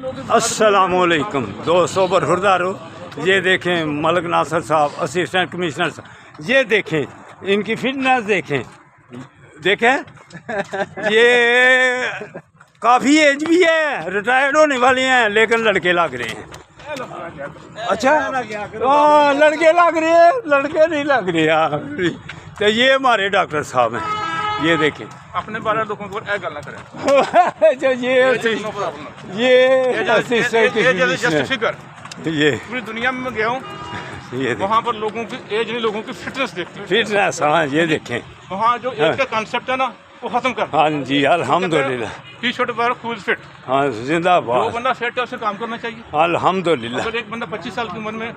अस्सलामुअलैकुम दोस्तों, बरखुरदारो। ये देखें मलिक नासिर साहब, असिस्टेंट कमिश्नर साहब। ये देखें इनकी फिटनेस, देखें ये काफ़ी एज भी है, रिटायर्ड होने वाले हैं, लेकिन लड़के लग रहे हैं। अच्छा हाँ, लड़के लग रहे हैं, लड़के नहीं लग रहे यार। तो ये हमारे डॉक्टर साहब हैं, ये देखें। अपने बारे लोगों को गल ना करें। जो ये पूरी दुनिया में मैं गया हूँ, ये वहाँ पर लोगों की एज नहीं, लोगों की फिटनेस देखती हूँ। फिटनेस, हाँ ये देखें। वहाँ जो एज का कॉन्सेप्ट है ना, वो खत्म कर। हाँ जी, अल्हम्दुलिल्लाह। टी शर्ट पर फुल फिट। हाँ जो जिंदाबाद, बंदा फिट है उसे काम करना चाहिए। अल्हम्दुलिल्लाह। अगर एक बंदा 25 साल की उम्र में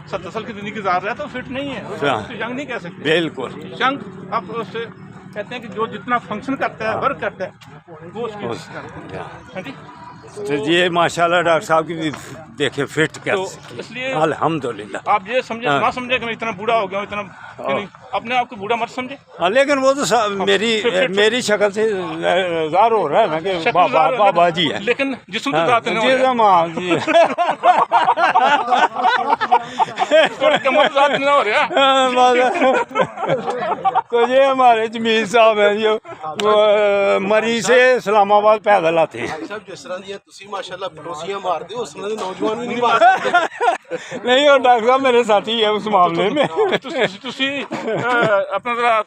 70 साल की जिंदगी गुजार रहा है तो फिट नहीं है, उसे यंग नहीं कह सकते। बिल्कुल यंग आप उससे कहते हैं कि जो जितना फंक्शन करता है, वर्क करता है, वो उसकी हाँ जी। तो ये माशाल्लाह डॉक्टर साहब की भी देखे फिट तो कैसे, इसलिए अल्हम्दुलिल्लाह। आप ये समझे ना समझे कि मैं इतना बूढ़ा हो गया हूँ, इतना नहीं, अपने आप को बूढ़ा मत समझे। हाँ, लेकिन वो तो मेरी शक्ल से ज़ाहिर हो रहा है ना कि बाबा जी है, लेकिन जिसम तो जाते नहीं हो रहा। तो ये हमारे जमीन साहब हैं जो मरी से इस्लामाबाद पैदल आते हैं। जिस तरह दी तुसी माशाल्लाह पड़ोसियां मार दे, उस तरह दे नौजवान भी नहीं मार सकते। नहीं, और डॉक्टर साहब मेरे साथी है उस मामले में। अपना जरा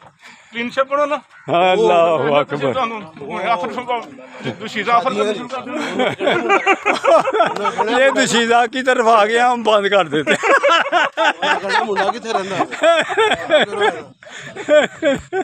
क्लीन शेप करो ना। अल्लाह अकबर। ये दुशीदा की तरफ आ गया, हम बंद कर देते। मुंडा किथे रहंदा।